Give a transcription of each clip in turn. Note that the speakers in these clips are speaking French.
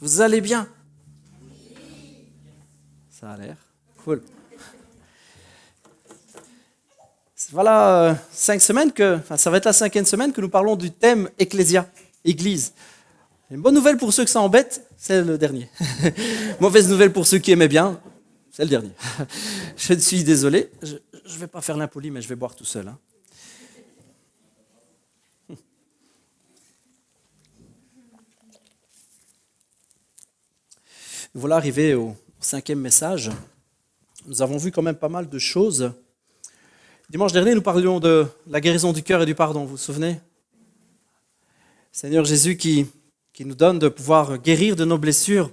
Vous allez bien? Ça a l'air cool. Voilà 5 semaines ça va être la 5e semaine que nous parlons du thème Ecclésia, Église. Une bonne nouvelle pour ceux que ça embête, c'est le dernier. Mauvaise nouvelle pour ceux qui aimaient bien, c'est le dernier. Je suis désolé, je ne vais pas faire l'impoli, mais je vais boire tout seul. Voilà arrivé au 5e message. Nous avons vu quand même pas mal de choses. Dimanche dernier, nous parlions de la guérison du cœur et du pardon, vous vous souvenez? Seigneur Jésus qui nous donne de pouvoir guérir de nos blessures,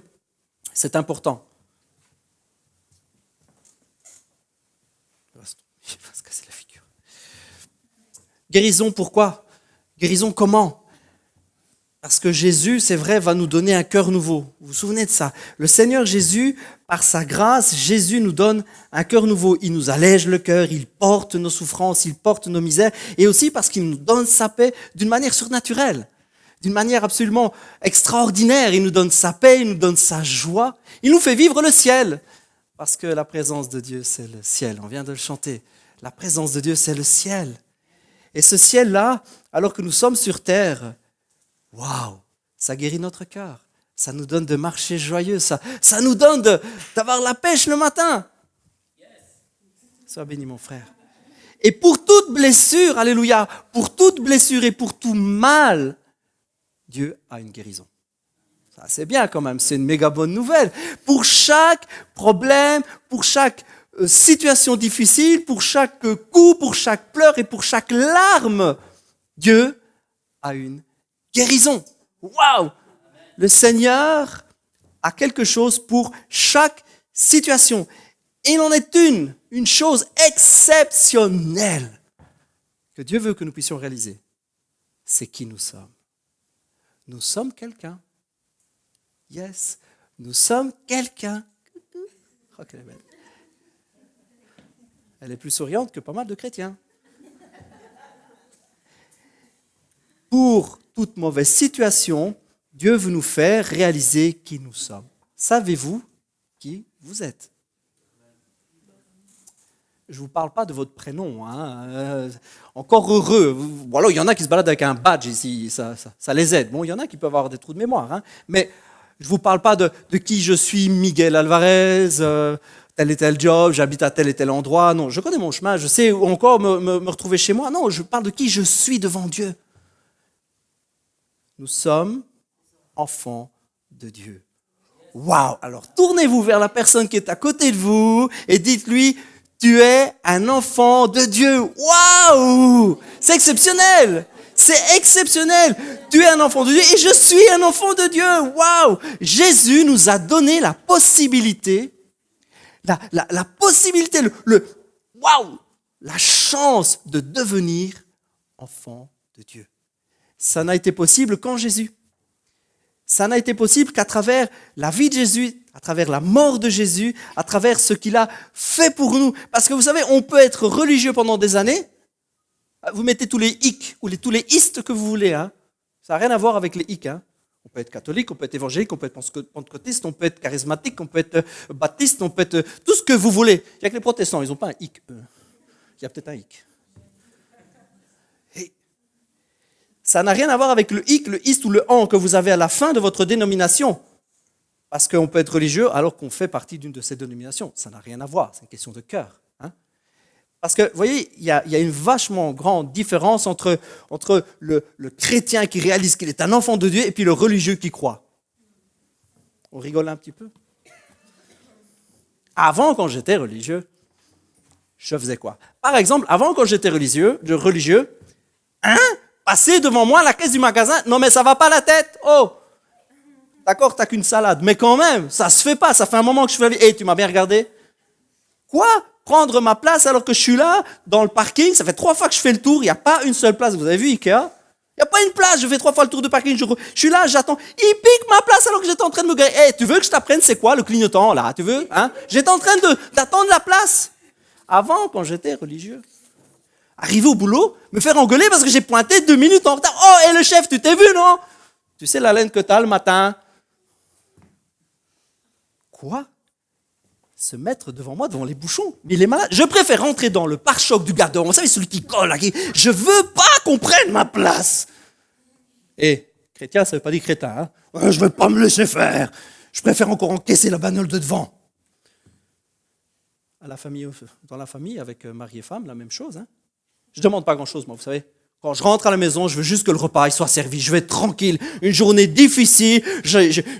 c'est important. Il va se casser la figure. Guérison pourquoi? Guérison comment? Parce que Jésus, c'est vrai, va nous donner un cœur nouveau. Vous vous souvenez de ça? Le Seigneur Jésus, par sa grâce, Jésus nous donne un cœur nouveau. Il nous allège le cœur, il porte nos souffrances, il porte nos misères. Et aussi parce qu'il nous donne sa paix d'une manière surnaturelle, d'une manière absolument extraordinaire. Il nous donne sa paix, il nous donne sa joie. Il nous fait vivre le ciel. Parce que la présence de Dieu, c'est le ciel. On vient de le chanter. La présence de Dieu, c'est le ciel. Et ce ciel-là, alors que nous sommes sur terre, waouh, ça guérit notre cœur. Ça nous donne de marcher joyeux. Ça nous donne d'avoir la pêche le matin. Sois béni, mon frère. Et pour toute blessure, alléluia, pour toute blessure et pour tout mal, Dieu a une guérison. Ça, c'est bien quand même, c'est une méga bonne nouvelle. Pour chaque problème, pour chaque situation difficile, pour chaque coup, pour chaque pleur et pour chaque larme, Dieu a une guérison. Waouh! Le Seigneur a quelque chose pour chaque situation. Et il en est une chose exceptionnelle que Dieu veut que nous puissions réaliser. C'est qui nous sommes. Nous sommes quelqu'un. Yes, nous sommes quelqu'un. Oh, quelle est belle. Elle est plus souriante que pas mal de chrétiens. Pour toute mauvaise situation, Dieu veut nous faire réaliser qui nous sommes. Savez-vous qui vous êtes? Je ne vous parle pas de votre prénom. Encore heureux. Voilà, il y en a qui se baladent avec un badge ici, ça les aide. Bon, il y en a qui peuvent avoir des trous de mémoire. Mais je ne vous parle pas de qui je suis, Miguel Alvarez, tel et tel job, j'habite à tel et tel endroit. Non, je connais mon chemin, je sais où encore me retrouver chez moi. Non, je parle de qui je suis devant Dieu. Nous sommes enfants de Dieu. Waouh! Alors tournez-vous vers la personne qui est à côté de vous et dites-lui, tu es un enfant de Dieu. Waouh! C'est exceptionnel! C'est exceptionnel! Tu es un enfant de Dieu et je suis un enfant de Dieu. Waouh! Jésus nous a donné la possibilité, la possibilité, waouh! La chance de devenir enfant de Dieu. Ça n'a été possible qu'en Jésus. Ça n'a été possible qu'à travers la vie de Jésus, à travers la mort de Jésus, à travers ce qu'il a fait pour nous. Parce que vous savez, on peut être religieux pendant des années. Vous mettez tous les hic ou tous les istes que vous voulez. Ça n'a rien à voir avec les hic. On peut être catholique, on peut être évangélique, on peut être pentecôtiste, on peut être charismatique, on peut être baptiste, on peut être tout ce que vous voulez. Il n'y a que les protestants, ils n'ont pas un hic. Il y a peut-être un hic. Ça n'a rien à voir avec le hic, le ist ou le an que vous avez à la fin de votre dénomination. Parce qu'on peut être religieux alors qu'on fait partie d'une de ces dénominations. Ça n'a rien à voir, c'est une question de cœur. Parce que, vous voyez, il y a une vachement grande différence entre le chrétien qui réalise qu'il est un enfant de Dieu et puis le religieux qui croit. On rigole un petit peu. Avant, quand j'étais religieux, je faisais quoi? Par exemple, avant, quand j'étais religieux, passer devant moi à la caisse du magasin, non mais ça va pas la tête, oh, d'accord, t'as qu'une salade, mais quand même, ça se fait pas, ça fait un moment que je fais la vie, tu m'as bien regardé? Quoi? Prendre ma place alors que je suis là, dans le parking, ça fait 3 fois que je fais le tour, il n'y a pas une seule place, vous avez vu Ikea? Il n'y a pas une place, je fais 3 fois le tour de parking, je suis là, j'attends, il pique ma place alors que j'étais en train de me garer, tu veux que je t'apprenne c'est quoi le clignotant là, tu veux? J'étais en train d'attendre la place. Avant, quand j'étais religieux, arriver au boulot, me faire engueuler parce que j'ai pointé 2 minutes en retard. Oh, et le chef, tu t'es vu, non? Tu sais la laine que t'as le matin? Quoi? Se mettre devant moi, devant les bouchons? Mais il est malade. Je préfère rentrer dans le pare-choc du gardien. Vous savez, celui qui colle, je veux pas qu'on prenne ma place. Et chrétien, ça veut pas dire crétin. Hein? Je vais pas me laisser faire. Je préfère encore encaisser la bagnole de devant. Dans la famille, avec mari et femme, la même chose. Hein? Je demande pas grand-chose, moi, vous savez. Quand je rentre à la maison, je veux juste que le repas il soit servi. Je veux être tranquille. Une journée difficile,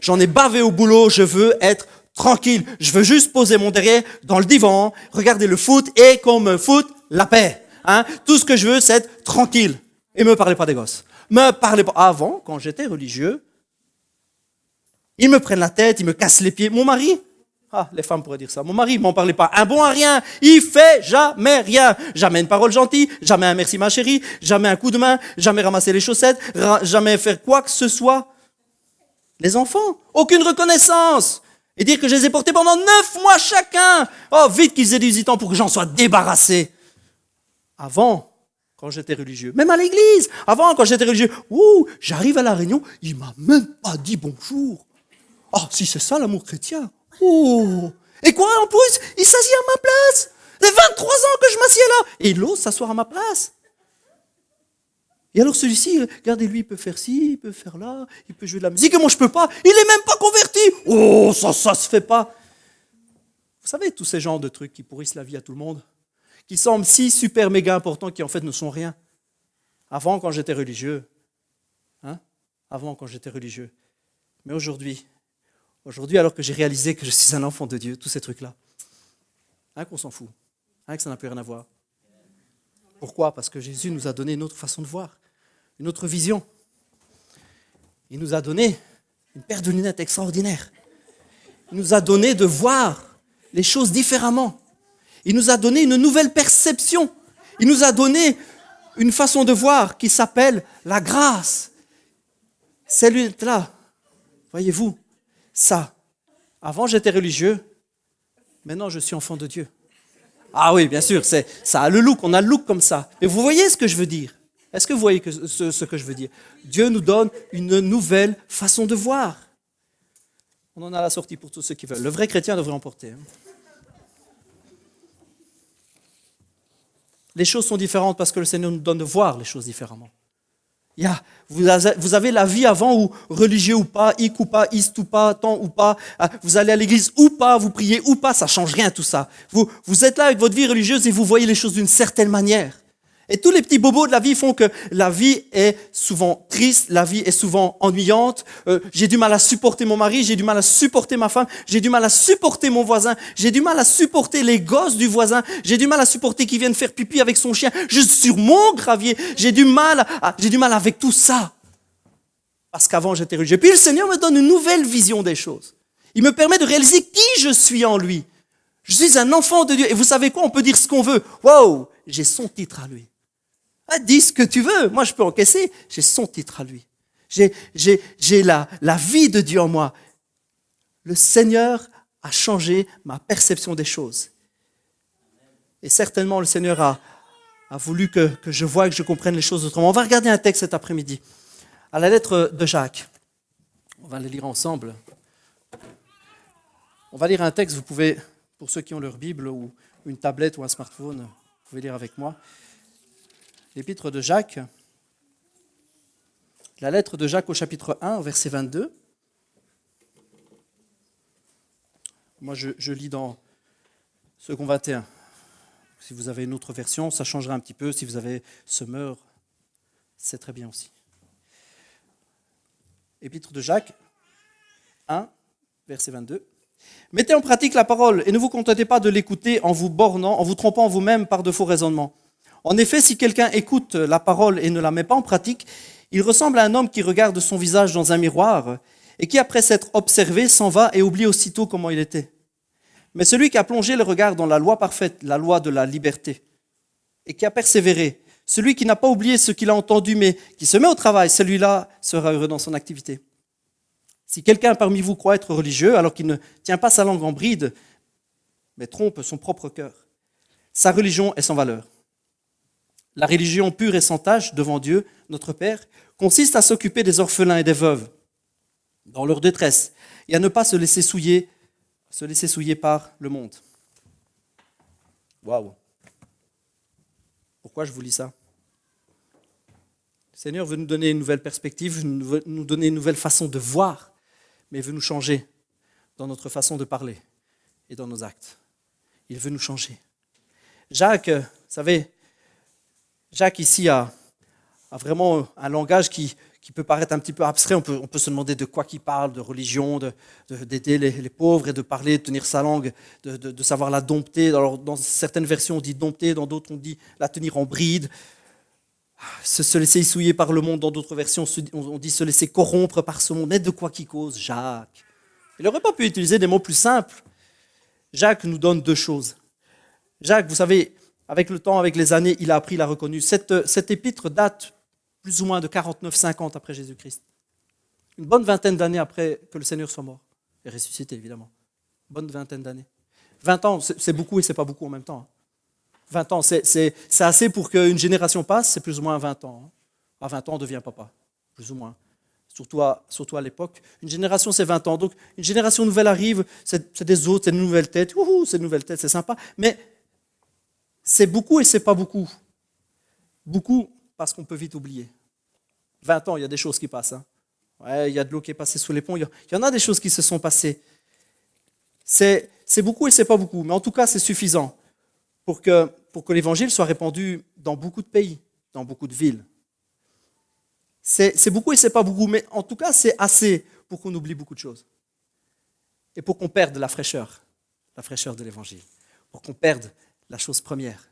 j'en ai bavé au boulot, je veux être tranquille. Je veux juste poser mon derrière dans le divan, regarder le foot et qu'on me foute la paix. Hein? Tout ce que je veux, c'est être tranquille. Et me parlez pas des gosses. Me parlez pas. Avant, quand j'étais religieux, ils me prennent la tête, ils me cassent les pieds. Mon mari, les femmes pourraient dire ça. Mon mari, il m'en parlait pas. Un bon à rien. Il fait jamais rien. Jamais une parole gentille, jamais un merci ma chérie, jamais un coup de main, jamais ramasser les chaussettes, jamais faire quoi que ce soit. Les enfants, aucune reconnaissance. Et dire que je les ai portés pendant 9 mois chacun. Oh, vite qu'ils aient 18 ans pour que j'en sois débarrassé. Avant, quand j'étais religieux, même à l'église, avant, quand j'étais religieux, j'arrive à la réunion, il m'a même pas dit bonjour. Si c'est ça l'amour chrétien. Et quoi, en plus, il s'assied à ma place. Ça fait 23 ans que je m'assieds là. Et il ose s'asseoir à ma place. Et alors celui-ci, regardez-lui, il peut faire ci, il peut faire là, il peut jouer de la musique, et moi je peux pas. Il est même pas converti. Ça se fait pas. Vous savez, tous ces genres de trucs qui pourrissent la vie à tout le monde, qui semblent si super méga importants, qui en fait ne sont rien. Avant, quand j'étais religieux. Mais aujourd'hui, alors que j'ai réalisé que je suis un enfant de Dieu, tous ces trucs-là, qu'on s'en fout, que ça n'a plus rien à voir. Pourquoi? Parce que Jésus nous a donné une autre façon de voir, une autre vision. Il nous a donné une paire de lunettes extraordinaire. Il nous a donné de voir les choses différemment. Il nous a donné une nouvelle perception. Il nous a donné une façon de voir qui s'appelle la grâce. Ces lunettes-là, voyez-vous, ça. Avant, j'étais religieux. Maintenant, je suis enfant de Dieu. Ah oui, bien sûr, ça a le look, on a le look comme ça. Mais vous voyez ce que je veux dire? Est-ce que vous voyez ce que je veux dire? Dieu nous donne une nouvelle façon de voir. On en a la sortie pour tous ceux qui veulent. Le vrai chrétien devrait en porter. Les choses sont différentes parce que le Seigneur nous donne de voir les choses différemment. Vous avez la vie avant où religieux ou pas, hic ou pas, ist ou pas, temps ou pas, vous allez à l'église ou pas, vous priez ou pas, ça ne change rien tout ça. Vous êtes là avec votre vie religieuse et vous voyez les choses d'une certaine manière. Et tous les petits bobos de la vie font que la vie est souvent triste, la vie est souvent ennuyante. J'ai du mal à supporter mon mari, j'ai du mal à supporter ma femme, j'ai du mal à supporter mon voisin, j'ai du mal à supporter les gosses du voisin, j'ai du mal à supporter qu'ils viennent faire pipi avec son chien juste sur mon gravier. J'ai du mal avec tout ça. Parce qu'avant j'étais religieux. Puis le Seigneur me donne une nouvelle vision des choses. Il me permet de réaliser qui je suis en lui. Je suis un enfant de Dieu. Et vous savez quoi? On peut dire ce qu'on veut. Wow, j'ai son titre à lui. Dis ce que tu veux, moi je peux encaisser, j'ai son titre à lui. J'ai la vie de Dieu en moi. Le Seigneur a changé ma perception des choses. Et certainement le Seigneur a voulu que je voie et que je comprenne les choses autrement. On va regarder un texte cet après-midi, à la lettre de Jacques. On va le lire ensemble. On va lire un texte, vous pouvez, pour ceux qui ont leur Bible ou une tablette ou un smartphone, vous pouvez lire avec moi. L'épître de Jacques, la lettre de Jacques au chapitre 1, au verset 22. Moi, je lis dans Second 21. Si vous avez une autre version, ça changera un petit peu. Si vous avez Semeur, c'est très bien aussi. Épître de Jacques 1, verset 22. Mettez en pratique la parole et ne vous contentez pas de l'écouter en vous bornant, en vous trompant vous-même par de faux raisonnements. En effet, si quelqu'un écoute la parole et ne la met pas en pratique, il ressemble à un homme qui regarde son visage dans un miroir et qui, après s'être observé, s'en va et oublie aussitôt comment il était. Mais celui qui a plongé le regard dans la loi parfaite, la loi de la liberté, et qui a persévéré, celui qui n'a pas oublié ce qu'il a entendu, mais qui se met au travail, celui-là sera heureux dans son activité. Si quelqu'un parmi vous croit être religieux, alors qu'il ne tient pas sa langue en bride, mais trompe son propre cœur, sa religion est sans valeur. La religion pure et sans tache devant Dieu, notre Père, consiste à s'occuper des orphelins et des veuves dans leur détresse et à ne pas se laisser souiller Se laisser souiller par le monde. Waouh! Pourquoi je vous lis ça? Le Seigneur veut nous donner une nouvelle perspective, veut nous donner une nouvelle façon de voir, mais il veut nous changer dans notre façon de parler et dans nos actes. Il veut nous changer. Jacques, vous savez, Jacques ici a vraiment un langage qui peut paraître un petit peu abstrait. On peut se demander de quoi il parle, de religion, d'aider les pauvres et de parler, de tenir sa langue, de savoir la dompter. Alors, dans certaines versions, on dit dompter, dans d'autres, on dit la tenir en bride. Se laisser souiller par le monde, dans d'autres versions, on dit se laisser corrompre par ce monde. Mais de quoi qu'il cause, Jacques? Il n'aurait pas pu utiliser des mots plus simples. Jacques nous donne deux choses. Jacques, vous savez, avec le temps, avec les années, il a appris, il a reconnu. Cette épître date plus ou moins de 49-50 après Jésus-Christ. Une bonne vingtaine d'années après que le Seigneur soit mort. Et ressuscité, évidemment. Bonne vingtaine d'années. 20 ans, c'est beaucoup et c'est pas beaucoup en même temps. 20 ans, c'est assez pour qu'une génération passe, c'est plus ou moins 20 ans. À 20 ans, on devient papa, plus ou moins. Surtout à l'époque. Une génération, c'est 20 ans. Donc, une génération nouvelle arrive, c'est des autres, c'est une nouvelle tête. C'est une nouvelle tête, c'est sympa. Mais c'est beaucoup et c'est pas beaucoup. Beaucoup parce qu'on peut vite oublier. 20 ans, il y a des choses qui passent. Ouais, il y a de l'eau qui est passée sous les ponts. Il y en a des choses qui se sont passées. C'est beaucoup et c'est pas beaucoup. Mais en tout cas, c'est suffisant pour que l'évangile soit répandu dans beaucoup de pays, dans beaucoup de villes. C'est beaucoup et c'est pas beaucoup, mais en tout cas, c'est assez pour qu'on oublie beaucoup de choses. Et pour qu'on perde la fraîcheur de l'évangile. Pour qu'on perde la chose première,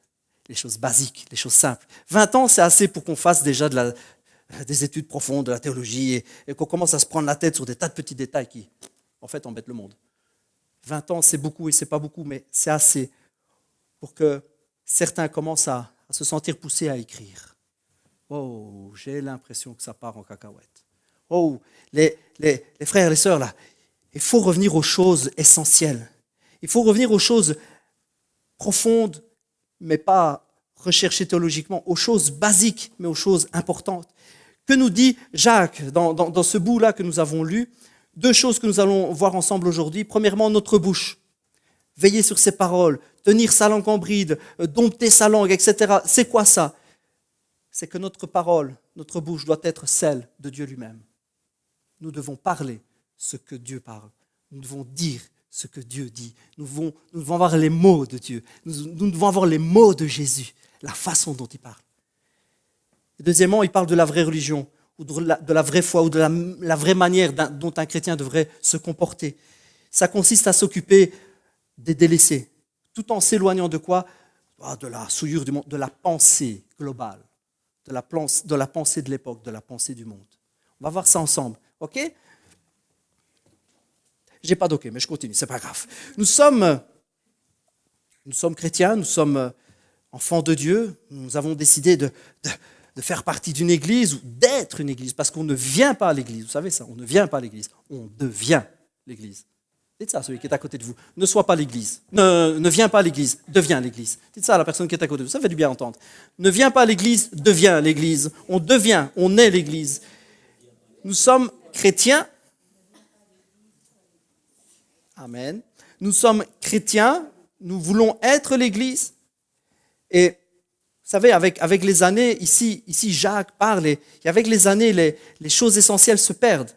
les choses basiques, les choses simples. 20 ans, c'est assez pour qu'on fasse déjà des études profondes de la théologie et qu'on commence à se prendre la tête sur des tas de petits détails qui, en fait, embêtent le monde. 20 ans, c'est beaucoup et c'est pas beaucoup, mais c'est assez pour que certains commencent à se sentir poussés à écrire. Oh, j'ai l'impression que ça part en cacahuète. Oh, les frères et les sœurs, là, il faut revenir aux choses essentielles. Il faut revenir aux choses profondes, mais pas recherchées théologiquement, aux choses basiques, mais aux choses importantes. Que nous dit Jacques dans ce bout-là que nous avons lu? Deux choses que nous allons voir ensemble aujourd'hui. Premièrement, notre bouche. Veiller sur ses paroles, tenir sa langue en bride, dompter sa langue, etc. C'est quoi ça? C'est que notre parole, notre bouche doit être celle de Dieu lui-même. Nous devons parler ce que Dieu parle. Nous devons dire ce que Dieu dit. Nous devons avoir les mots de Dieu. Nous devons avoir les mots de Jésus, la façon dont il parle. Et deuxièmement, il parle de la vraie religion, ou de la vraie foi, ou de la vraie manière dont un chrétien devrait se comporter. Ça consiste à s'occuper des délaissés, tout en s'éloignant de quoi? De la souillure du monde, de la pensée globale, de la pensée de l'époque, de la pensée du monde. On va voir ça ensemble, ok? J'ai pas d'ok, mais je continue, c'est pas grave. Nous sommes chrétiens, nous sommes enfants de Dieu, nous avons décidé de faire partie d'une église ou d'être une église, parce qu'on ne vient pas à l'église, vous savez ça, on ne vient pas à l'église, on devient l'église. Dites ça à celui qui est à côté de vous. Ne sois pas l'église. Ne viens pas à l'église. Deviens l'église. Dites ça à la personne qui est à côté de vous. Ça fait du bien entendre. Ne viens pas à l'église. Deviens l'église. On devient. On est l'église. Nous sommes chrétiens. Amen. Nous sommes chrétiens. Nous voulons être l'église. Et vous savez, avec les années, ici Jacques parle, et avec les années, les choses essentielles se perdent.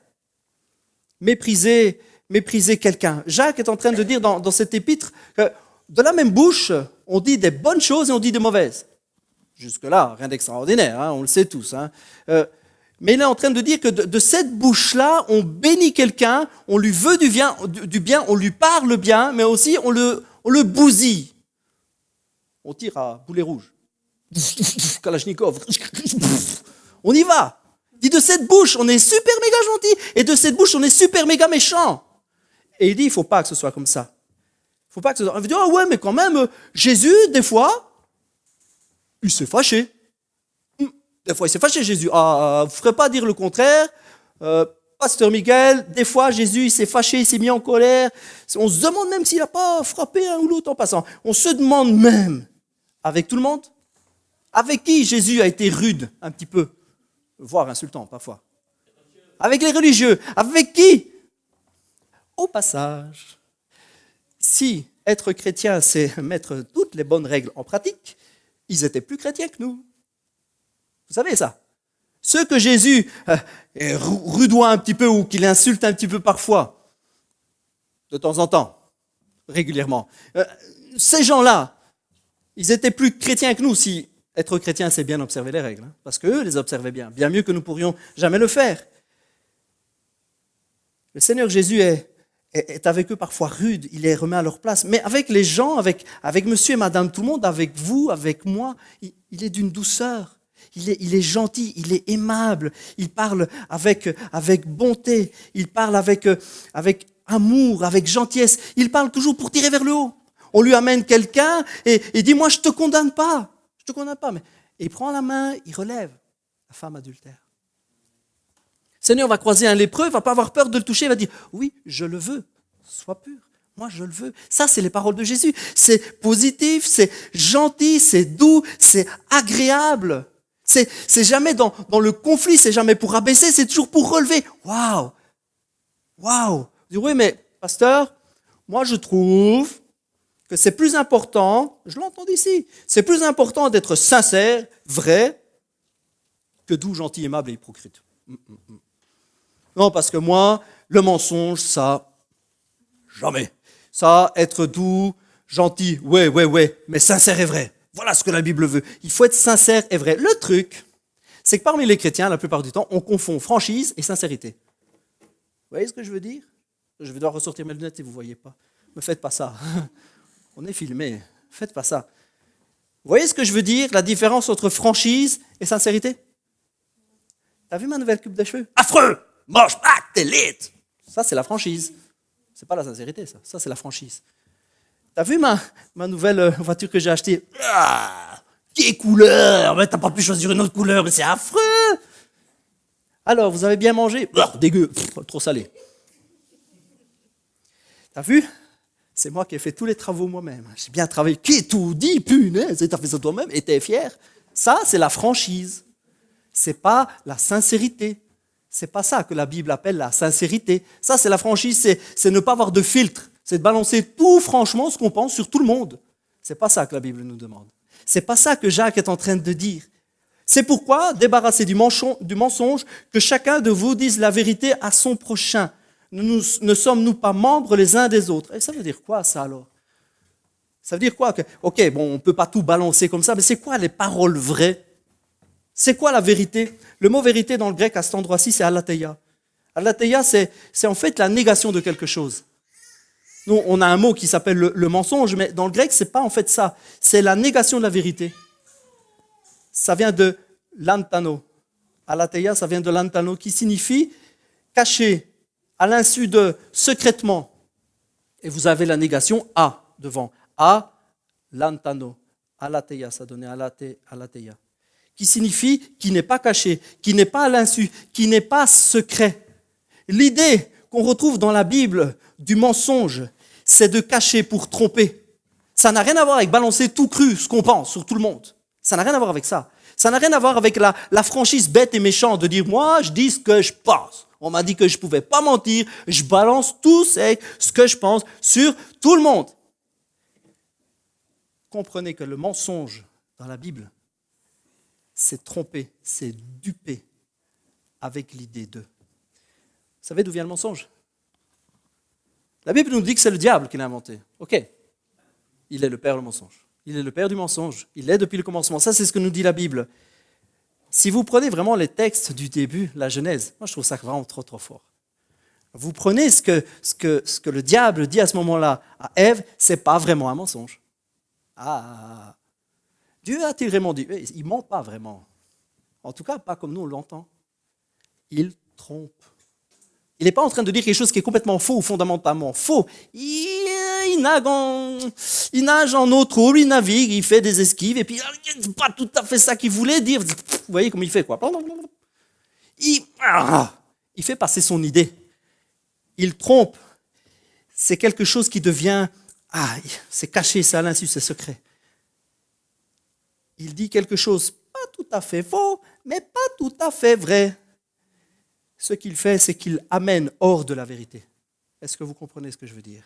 Mépriser quelqu'un. Jacques est en train de dire dans cet épître que de la même bouche, on dit des bonnes choses et on dit des mauvaises. Jusque-là, rien d'extraordinaire, on le sait tous. Mais il est en train de dire que de cette bouche-là, on bénit quelqu'un, on lui veut du bien, on lui parle bien, mais aussi on le bousille. On tire à boulet rouge. Kalachnikov. On y va. Il dit de cette bouche, on est super méga gentil, et de cette bouche, on est super méga méchant. Et il dit, il ne faut pas que ce soit comme ça. Il faut pas que ce soit... On va dire, ah ouais, mais quand même, Jésus, des fois, il s'est fâché. Des fois, il s'est fâché, Jésus. Vous ne ferez pas dire le contraire. Pasteur Miguel, des fois, Jésus, il s'est fâché, il s'est mis en colère. On se demande même s'il n'a pas frappé un ou l'autre en passant. On se demande même, avec tout le monde, avec qui Jésus a été rude un petit peu, voire insultant parfois. Avec les religieux. Avec qui? Au passage, si être chrétien, c'est mettre toutes les bonnes règles en pratique, ils étaient plus chrétiens que nous. Vous savez ça? Ceux que Jésus rudoie un petit peu ou qu'il insulte un petit peu parfois, de temps en temps, régulièrement, ces gens-là, ils étaient plus chrétiens que nous. Si être chrétien, c'est bien observer les règles, parce qu'eux les observaient bien mieux que nous pourrions jamais le faire. Le Seigneur Jésus est avec eux parfois rude, il les remet à leur place, mais avec les gens, avec monsieur et madame, tout le monde, avec vous, avec moi, il est d'une douceur, il est gentil, il est aimable, il parle avec bonté, il parle avec amour, avec gentillesse, il parle toujours pour tirer vers le haut. On lui amène quelqu'un et dit, moi je te condamne pas, mais et il prend la main, il relève la femme adultère. Le Seigneur va croiser un lépreux, il va pas avoir peur de le toucher, il va dire, oui, je le veux, sois pur, moi je le veux. Ça, c'est les paroles de Jésus. C'est positif, c'est gentil, c'est doux, c'est agréable. C'est jamais dans le conflit, c'est jamais pour abaisser, c'est toujours pour relever. Waouh! Waouh! Je dis, oui, mais pasteur, moi je trouve que c'est plus important, je l'entends d'ici, c'est plus important d'être sincère, vrai, que doux, gentil, aimable et hypocrite. Non, parce que moi, le mensonge, ça, jamais. Ça, être doux, gentil, ouais, mais sincère et vrai. Voilà ce que la Bible veut. Il faut être sincère et vrai. Le truc, c'est que parmi les chrétiens, la plupart du temps, on confond franchise et sincérité. Vous voyez ce que je veux dire? Je vais devoir ressortir mes lunettes si vous ne voyez pas. Ne faites pas ça. On est filmé. Faites pas ça. Vous voyez ce que je veux dire? La différence entre franchise et sincérité? T'as vu ma nouvelle coupe de cheveux? Affreux! Moche! Ah, t'es laide! Ça, c'est la franchise. C'est pas la sincérité, ça. Ça, c'est la franchise. T'as vu ma nouvelle voiture que j'ai achetée? Ah, quelle couleur! Mais t'as pas pu choisir une autre couleur, mais c'est affreux! Alors, vous avez bien mangé? Ah, dégueu! Trop salé. T'as vu? C'est moi qui ai fait tous les travaux moi-même. J'ai bien travaillé. Qui tout dit? Punaise, t'as fait ça toi-même et t'es fier. Ça, c'est la franchise. C'est pas la sincérité. C'est pas ça que la Bible appelle la sincérité. Ça, c'est la franchise, c'est ne pas avoir de filtre. C'est de balancer tout franchement ce qu'on pense sur tout le monde. C'est pas ça que la Bible nous demande. C'est pas ça que Jacques est en train de dire. C'est pourquoi, débarrassez du mensonge, que chacun de vous dise la vérité à son prochain. Ne sommes-nous pas membres les uns des autres? Et ça veut dire quoi, ça, alors? Ça veut dire quoi? Ok, bon, on ne peut pas tout balancer comme ça, mais c'est quoi les paroles vraies? C'est quoi la vérité? Le mot vérité dans le grec, à cet endroit-ci, c'est aletheia. Aletheia, c'est en fait la négation de quelque chose. Nous, on a un mot qui s'appelle le mensonge, mais dans le grec, c'est pas en fait ça. C'est la négation de la vérité. Ça vient de lantano. Aletheia, ça vient de lantano, qui signifie cacher, à l'insu de, secrètement. Et vous avez la négation a devant. A, lantano. Aletheia, ça donnait aletheia. Qui signifie qui n'est pas caché, qui n'est pas à l'insu, qui n'est pas secret. L'idée qu'on retrouve dans la Bible du mensonge, c'est de cacher pour tromper. Ça n'a rien à voir avec balancer tout cru, ce qu'on pense sur tout le monde. Ça n'a rien à voir avec ça. Ça n'a rien à voir avec la franchise bête et méchante de dire « moi, je dis ce que je pense ». On m'a dit que je ne pouvais pas mentir, je balance tout ce que je pense sur tout le monde. Comprenez que le mensonge dans la Bible, c'est tromper, c'est duper avec l'idée de. Vous savez d'où vient le mensonge? La Bible nous dit que c'est le diable qui l'a inventé. Ok, il est le père du mensonge. Il est le père du mensonge. Il est depuis le commencement. Ça, c'est ce que nous dit la Bible. Si vous prenez vraiment les textes du début, la Genèse, moi je trouve ça vraiment trop fort. Vous prenez ce que le diable dit à ce moment-là à Ève, c'est pas vraiment un mensonge. Ah, Dieu a-t-il vraiment dit? Il ne ment pas vraiment. En tout cas, pas comme nous on l'entend. Il trompe. Il n'est pas en train de dire quelque chose qui est complètement faux ou fondamentalement faux. Il nage en eau trouble, il navigue, il fait des esquives, et puis c'est pas tout à fait ça qu'il voulait dire. Vous voyez comment il fait, quoi. Il fait passer son idée. Il trompe. C'est quelque chose qui devient... c'est caché, c'est à l'insu, c'est secret. Il dit quelque chose pas tout à fait faux, mais pas tout à fait vrai. Ce qu'il fait, c'est qu'il amène hors de la vérité. Est-ce que vous comprenez ce que je veux dire?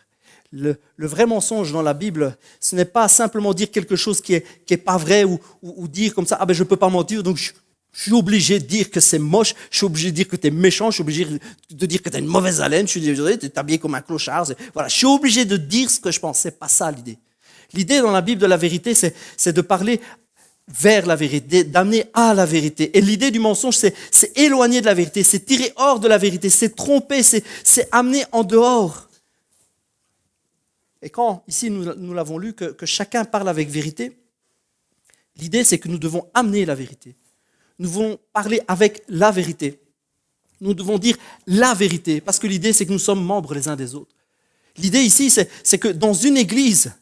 Le vrai mensonge dans la Bible, ce n'est pas simplement dire quelque chose qui est pas vrai ou dire comme ça, ah ben je peux pas mentir, donc je suis obligé de dire que c'est moche, je suis obligé de dire que tu es méchant, je suis obligé de dire que tu as une mauvaise haleine, je suis désolé, tu es habillé comme un clochard. Voilà, je suis obligé de dire ce que je pense. C'est pas ça l'idée. L'idée dans la Bible de la vérité, c'est de parler vers la vérité, d'amener à la vérité. Et l'idée du mensonge, c'est éloigner de la vérité, c'est tirer hors de la vérité, c'est tromper, c'est amener en dehors. Et quand, ici, nous l'avons lu, que chacun parle avec vérité, l'idée, c'est que nous devons amener la vérité. Nous devons parler avec la vérité. Nous devons dire la vérité, parce que l'idée, c'est que nous sommes membres les uns des autres. L'idée ici, c'est que dans une église,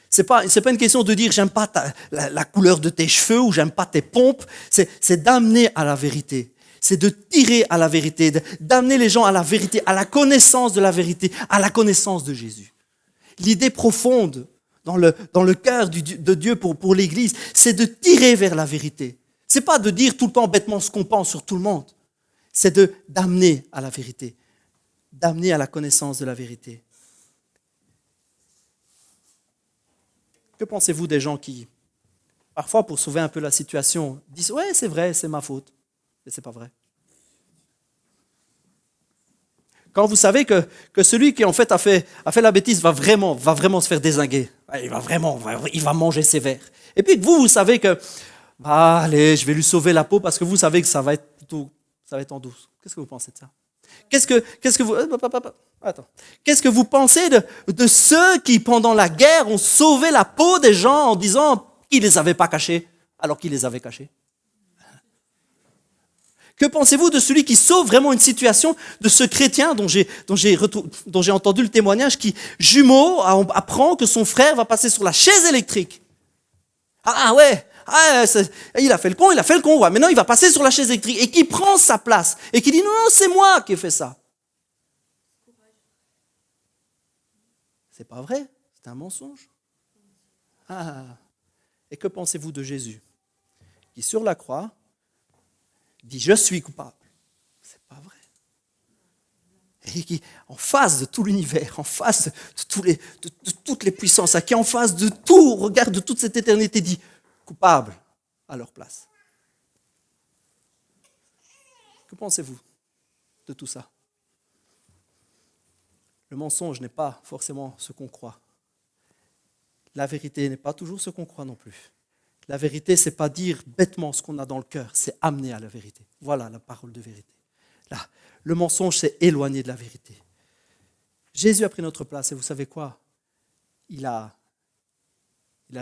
c'est pas une question de dire j'aime pas la couleur de tes cheveux ou j'aime pas tes pompes, c'est d'amener à la vérité. C'est de tirer à la vérité, d'amener les gens à la vérité, à la connaissance de la vérité, à la connaissance de Jésus. L'idée profonde dans le cœur de Dieu pour l'Église, c'est de tirer vers la vérité. C'est pas de dire tout le temps bêtement ce qu'on pense sur tout le monde. C'est d'amener à la vérité, d'amener à la connaissance de la vérité. Que pensez-vous des gens qui, parfois pour sauver un peu la situation, disent « ouais, c'est vrai, c'est ma faute ». Mais c'est pas vrai. Quand vous savez que celui qui en fait a fait la bêtise va vraiment se faire dézinguer. Il va manger sévère. Et puis vous savez que allez, je vais lui sauver la peau parce que vous savez que ça va être en douce. Qu'est-ce que vous pensez de ça? Qu'est-ce que vous pensez de ceux qui pendant la guerre ont sauvé la peau des gens en disant qu'ils les avaient pas cachés alors qu'ils les avaient cachés? Que pensez-vous de celui qui sauve vraiment une situation, de ce chrétien dont j'ai entendu le témoignage, qui, jumeau, apprend que son frère va passer sur la chaise électrique? Il a fait le con, ouais, maintenant il va passer sur la chaise électrique, et qui prend sa place, et qui dit non, c'est moi qui ai fait ça. C'est pas vrai, c'est un mensonge. Et que pensez-vous de Jésus, qui sur la croix dit « je suis coupable ». C'est pas vrai. Et qui, en face de tout l'univers, en face de toutes les puissances, qui en face de tout, regarde de toute cette éternité, dit « coupable » à leur place. Que pensez-vous de tout ça? Le mensonge n'est pas forcément ce qu'on croit. La vérité n'est pas toujours ce qu'on croit non plus. La vérité, c'est pas dire bêtement ce qu'on a dans le cœur, c'est amener à la vérité. Voilà la parole de vérité. Là, le mensonge, c'est éloigner de la vérité. Jésus a pris notre place et vous savez quoi? Il a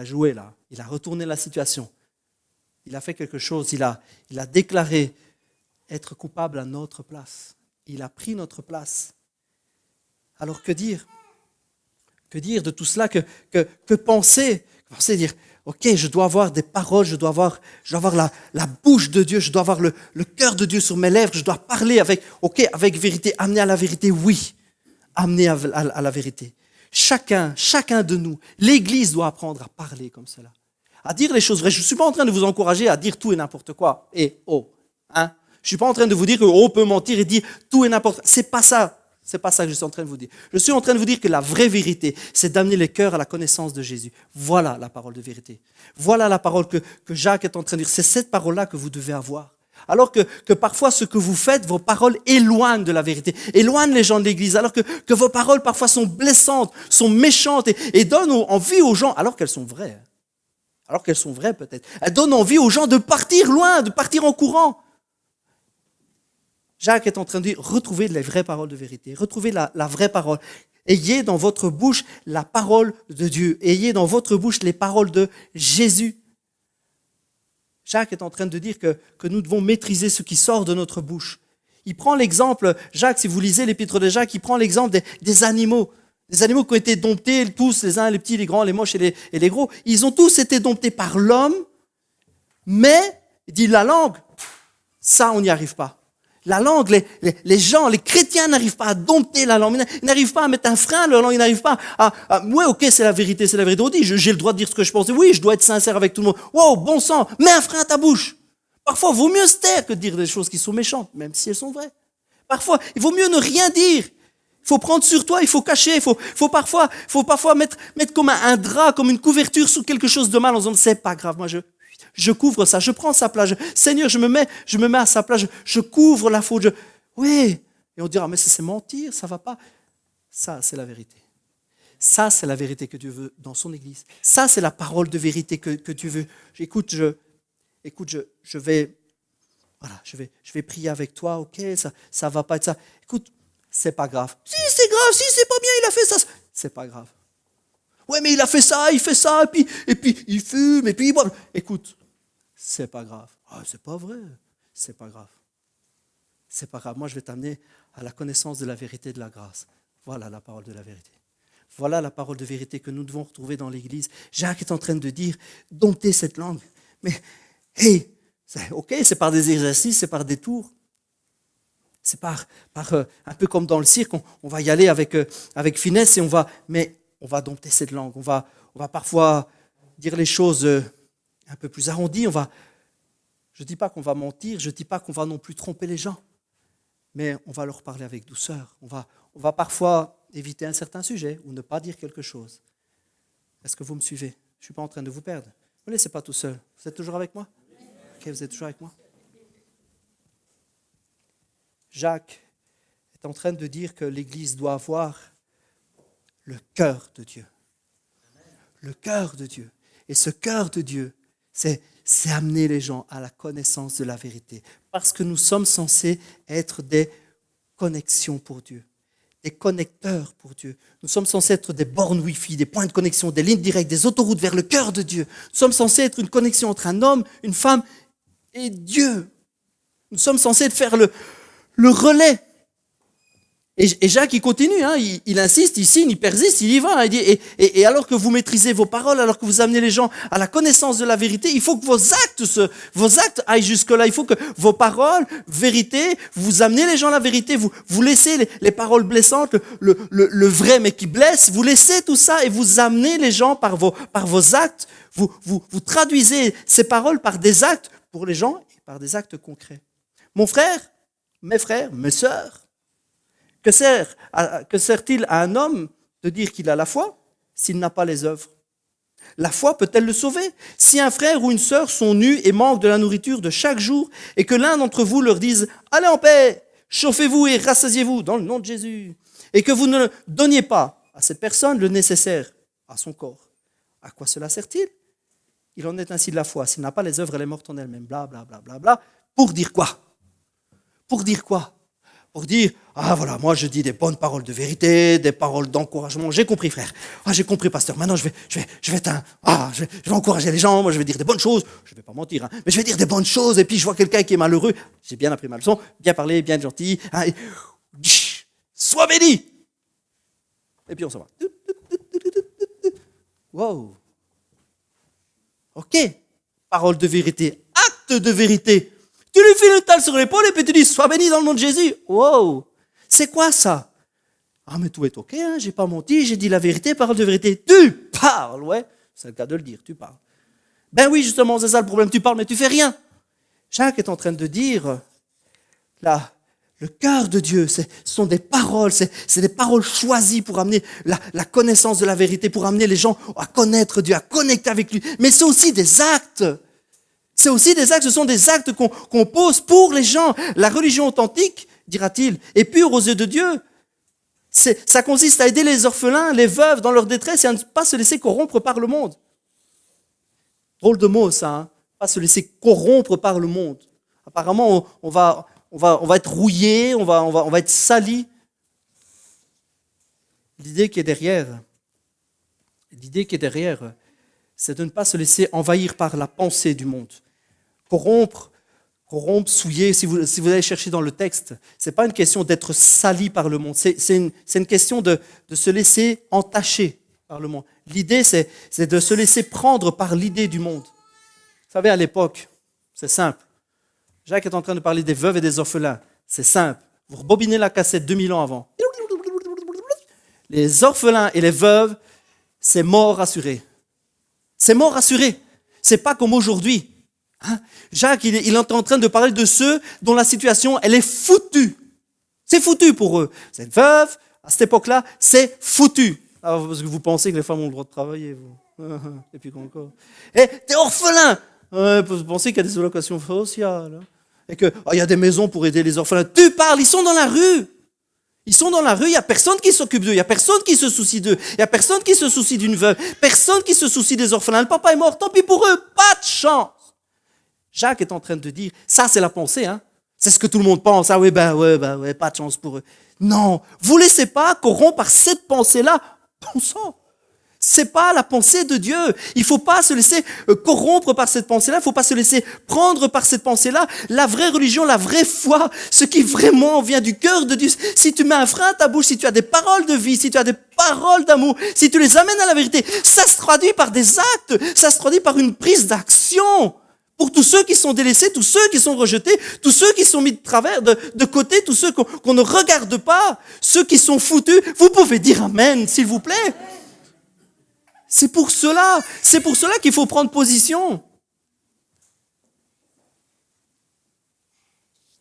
joué là, il a retourné la situation. Il a fait quelque chose, il a déclaré être coupable à notre place. Il a pris notre place. Alors que dire? Que dire de tout cela? Que penser? Penser, dire, ok, je dois avoir des paroles, je dois avoir la bouche de Dieu, je dois avoir le cœur de Dieu sur mes lèvres, je dois parler avec vérité, amener à la vérité, oui, amener à la vérité. Chacun de nous, l'Église doit apprendre à parler comme cela, à dire les choses vraies. Je ne suis pas en train de vous encourager à dire tout et n'importe quoi. Je ne suis pas en train de vous dire qu'on peut mentir et dire tout et n'importe quoi. C'est pas ça. C'est pas ça que je suis en train de vous dire. Je suis en train de vous dire que la vraie vérité, c'est d'amener les cœurs à la connaissance de Jésus. Voilà la parole de vérité. Voilà la parole que Jacques est en train de dire. C'est cette parole-là que vous devez avoir. Alors que parfois, ce que vous faites, vos paroles éloignent de la vérité, éloignent les gens de l'Église, alors que vos paroles parfois sont blessantes, sont méchantes et donnent envie aux gens, alors qu'elles sont vraies. Alors qu'elles sont vraies peut-être. Elles donnent envie aux gens de partir loin, de partir en courant. Jacques est en train de dire, retrouvez les vraies paroles de vérité, retrouvez la vraie parole. Ayez dans votre bouche la parole de Dieu, ayez dans votre bouche les paroles de Jésus. Jacques est en train de dire que nous devons maîtriser ce qui sort de notre bouche. Il prend l'exemple, Jacques, si vous lisez l'épître de Jacques, il prend l'exemple des animaux. Des animaux qui ont été domptés, tous, les uns, les petits, les grands, les moches et les gros. Ils ont tous été domptés par l'homme, mais, il dit, la langue, ça, on n'y arrive pas. La langue, les gens, les chrétiens n'arrivent pas à dompter la langue, ils n'arrivent pas à mettre un frein à leur langue, ils n'arrivent pas ouais, ok, c'est la vérité, on dit, j'ai le droit de dire ce que je pense, oui, je dois être sincère avec tout le monde, wow, bon sang, mets un frein à ta bouche. Parfois, il vaut mieux se taire que de dire des choses qui sont méchantes, même si elles sont vraies. Parfois, il vaut mieux ne rien dire Il faut prendre sur toi, il faut cacher, il faut parfois mettre comme un drap, comme une couverture sous quelque chose de mal en disant, c'est pas grave, moi je couvre ça, je prends sa place. Seigneur, je me mets à sa place, je couvre la faute. Oui. Et on dira, mais ça c'est mentir, ça va pas. Ça, c'est la vérité. Ça, c'est la vérité que Dieu veut dans son Église. Ça, c'est la parole de vérité que Dieu veut. Écoute, je vais prier avec toi, ok, ça va pas être ça. Écoute, c'est pas grave. Si, c'est grave, si, c'est pas bien, il a fait ça. C'est pas grave. Ouais, mais il a fait ça, il fait ça, et puis il fume, et puis il boit. Écoute, c'est pas grave. Ah, c'est pas vrai, c'est pas grave. C'est pas grave. Moi, je vais t'amener à la connaissance de la vérité et de la grâce. Voilà la parole de la vérité. Voilà la parole de vérité que nous devons retrouver dans l'Église. Jacques est en train de dire, domptez cette langue. Mais, hey, ok, c'est par des exercices, c'est par des tours. C'est par un peu comme dans le cirque, on va y aller avec finesse et on va dompter cette langue. On va parfois dire les choses un peu plus arrondies. Je ne dis pas qu'on va mentir, je ne dis pas qu'on va non plus tromper les gens, mais on va leur parler avec douceur. On va parfois éviter un certain sujet ou ne pas dire quelque chose. Est-ce que vous me suivez? Je ne suis pas en train de vous perdre. Ne me laissez pas tout seul. Vous êtes toujours avec moi? Ok, vous êtes toujours avec moi? Jacques est en train de dire que l'Église doit avoir le cœur de Dieu. Le cœur de Dieu. Et ce cœur de Dieu, c'est amener les gens à la connaissance de la vérité. Parce que nous sommes censés être des connexions pour Dieu, des connecteurs pour Dieu. Nous sommes censés être des bornes Wi-Fi, des points de connexion, des lignes directes, des autoroutes vers le cœur de Dieu. Nous sommes censés être une connexion entre un homme, une femme et Dieu. Nous sommes censés faire le relais. Et Jacques, il continue, hein, il insiste, il signe, il persiste, il y va. Il dit, et alors que vous maîtrisez vos paroles, alors que vous amenez les gens à la connaissance de la vérité, il faut que vos actes aillent jusque-là. Il faut que vos paroles, vérité, vous amenez les gens à la vérité, vous laissez les paroles blessantes, le vrai mais qui blesse, vous laissez tout ça et vous amenez les gens par vos actes. Vous traduisez ces paroles par des actes pour les gens et par des actes concrets. Mon frère, mes sœurs, que sert-il à un homme de dire qu'il a la foi s'il n'a pas les œuvres? La foi peut-elle le sauver? Si un frère ou une sœur sont nus et manquent de la nourriture de chaque jour et que l'un d'entre vous leur dise « Allez en paix, chauffez-vous et rassasiez-vous dans le nom de Jésus » et que vous ne donniez pas à cette personne le nécessaire à son corps, à quoi cela sert-il? Il en est ainsi de la foi. S'il n'a pas les œuvres, elle est morte en elle-même. Bla, bla, bla, bla, bla. Pour dire quoi? Pour dire quoi? Pour dire, ah voilà, moi je dis des bonnes paroles de vérité, des paroles d'encouragement. J'ai compris, frère. Ah, j'ai compris, pasteur. Maintenant, je vais encourager les gens. Moi, je vais dire des bonnes choses. Je ne vais pas mentir, hein, mais je vais dire des bonnes choses. Et puis, je vois quelqu'un qui est malheureux. J'ai bien appris ma leçon, bien parlé, bien gentil. Hein, sois béni. Et puis, on s'en va. Wow. Ok. Parole de vérité. Acte de vérité. Tu lui files une tale sur l'épaule et puis tu dis, sois béni dans le nom de Jésus. Wow, c'est quoi ça? Ah, mais tout est ok, hein, j'ai pas menti, j'ai dit la vérité, parole de vérité. Tu parles, ouais, c'est le cas de le dire, tu parles. Ben oui, justement, c'est ça le problème, tu parles mais tu fais rien. Jacques est en train de dire, là, le cœur de Dieu, ce sont des paroles, c'est des paroles choisies pour amener la connaissance de la vérité, pour amener les gens à connaître Dieu, à connecter avec lui. Mais c'est aussi des actes. C'est aussi des actes, ce sont des actes qu'on pose pour les gens. La religion authentique, dira-t-il, est pure aux yeux de Dieu. Ça consiste à aider les orphelins, les veuves dans leur détresse et à ne pas se laisser corrompre par le monde. Drôle de mot ça, hein? Pas se laisser corrompre par le monde. Apparemment, on va être rouillé, on va être sali. L'idée qui est derrière, c'est de ne pas se laisser envahir par la pensée du monde. Corrompre, souiller, si vous allez chercher dans le texte, ce n'est pas une question d'être sali par le monde, c'est une question de se laisser entacher par le monde. L'idée, c'est de se laisser prendre par l'idée du monde. Vous savez, à l'époque, c'est simple. Jacques est en train de parler des veuves et des orphelins. C'est simple. Vous rebobinez la cassette 2000 ans avant. Les orphelins et les veuves, c'est mort assuré. C'est mort assuré. C'est pas comme aujourd'hui. Hein? Jacques, il est en train de parler de ceux dont la situation, elle est foutue. C'est foutu pour eux. Vous êtes veuve, À cette époque-là, c'est foutu. Ah, parce que vous pensez que les femmes ont le droit de travailler, vous. Et puis quoi encore. Et t'es orphelin. Vous pensez qu'il y a des allocations sociales. Hein. Et qu'il y a des maisons pour aider les orphelins. Tu parles, ils sont dans la rue. Ils sont dans la rue, il n'y a personne qui s'occupe d'eux, il n'y a personne qui se soucie d'eux, il n'y a personne qui se soucie d'une veuve, personne qui se soucie des orphelins. Le papa est mort, tant pis pour eux, pas de chance. Jacques est en train de dire, ça c'est la pensée, hein. C'est ce que tout le monde pense. Ah oui, ouais, pas de chance pour eux. Non, vous ne laissez pas corrompre par cette pensée-là. Bon sang, c'est pas la pensée de Dieu. Il ne faut pas se laisser corrompre par cette pensée-là. Il ne faut pas se laisser prendre par cette pensée-là. La vraie religion, la vraie foi, ce qui vraiment vient du cœur de Dieu. Si tu mets un frein à ta bouche, si tu as des paroles de vie, si tu as des paroles d'amour, si tu les amènes à la vérité, ça se traduit par des actes. Ça se traduit par une prise d'action. Pour tous ceux qui sont délaissés, tous ceux qui sont rejetés, tous ceux qui sont mis de travers, de côté, tous ceux qu'on ne regarde pas, ceux qui sont foutus, vous pouvez dire Amen, s'il vous plaît. C'est pour cela qu'il faut prendre position.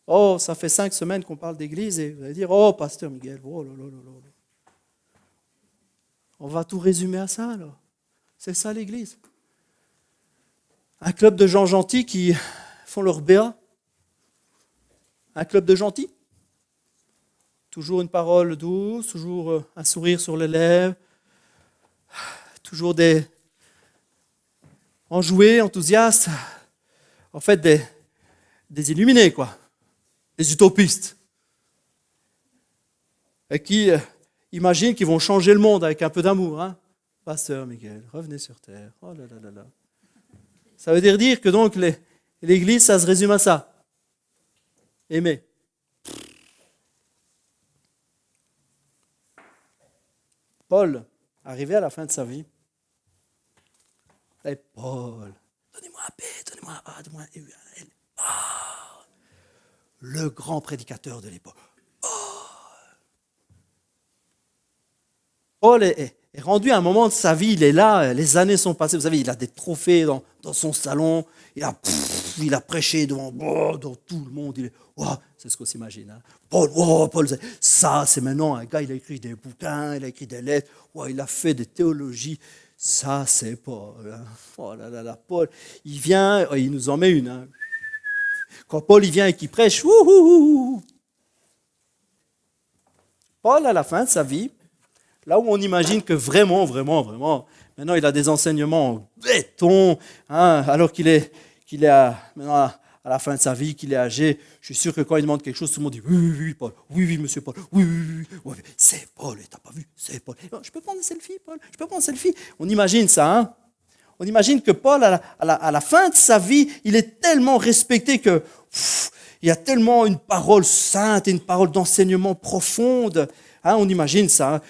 Oh, ça fait 5 semaines qu'on parle d'église et vous allez dire, oh, pasteur Miguel, oh là là là là. On va tout résumer à ça, là. C'est ça l'église. Un club de gens gentils qui font leur BA. Un club de gentils. Toujours une parole douce, toujours un sourire sur les lèvres, toujours des enjoués, enthousiastes. En fait, des illuminés, quoi. Des utopistes. Et qui imaginent qu'ils vont changer le monde avec un peu d'amour. Hein. Pasteur Miguel, revenez sur terre. Oh là là là là. Ça veut dire que donc l'Église, ça se résume à ça. Aimer. Paul, arrivé à la fin de sa vie, et Paul, donnez-moi un P, donnez-moi un A, donnez-moi un U, un L. Ah, le grand prédicateur de l'époque. Paul est rendu à un moment de sa vie, il est là, les années sont passées, vous savez, il a des trophées dans son salon, il a prêché devant tout le monde, c'est ce qu'on s'imagine. Hein. Paul, ça c'est maintenant un gars, il a écrit des bouquins, il a écrit des lettres, il a fait des théologies, ça c'est Paul. Hein. Oh là là là, Paul, il vient, il nous en met une. Hein. Quand Paul il vient et qu'il prêche, Paul à la fin de sa vie, là où on imagine que vraiment, maintenant il a des enseignements en béton, hein, alors qu'il est maintenant à la fin de sa vie, qu'il est âgé, je suis sûr que quand il demande quelque chose, tout le monde dit oui, Paul, oui, monsieur Paul, oui, c'est Paul, et t'as pas vu, c'est Paul. Je peux prendre un selfie, Paul, je peux prendre un selfie. On imagine ça, hein. On imagine que Paul, à la fin de sa vie, il est tellement respecté que il y a tellement une parole sainte et une parole d'enseignement profonde. Hein, on imagine ça. Hein.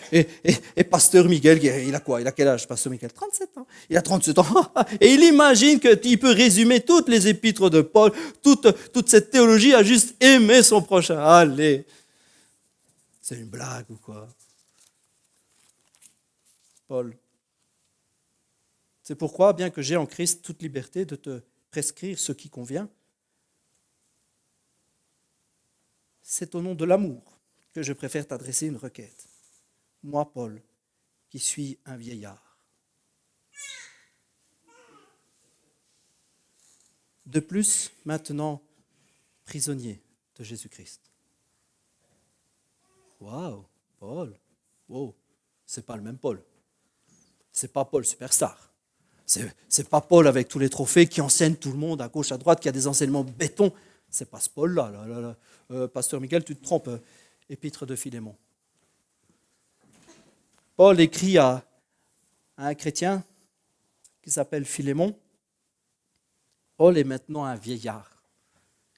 Et pasteur Miguel, il a quoi? Il a quel âge, pasteur Miguel? 37 ans. Il a 37 ans. Et il imagine qu'il peut résumer toutes les épîtres de Paul, toute cette théologie à juste aimer son prochain. Allez. C'est une blague ou quoi? Paul. C'est pourquoi, bien que j'ai en Christ toute liberté de te prescrire ce qui convient, c'est au nom de l'amour que je préfère t'adresser une requête. Moi, Paul, qui suis un vieillard. De plus, maintenant, prisonnier de Jésus-Christ. Waouh, Paul, wow, c'est pas le même Paul. C'est pas Paul superstar. C'est pas Paul avec tous les trophées qui enseigne tout le monde à gauche, à droite, qui a des enseignements béton. C'est pas ce Paul-là. Pasteur Miguel, tu te trompes. Épître de Philémon. Paul écrit à un chrétien qui s'appelle Philémon. Paul est maintenant un vieillard.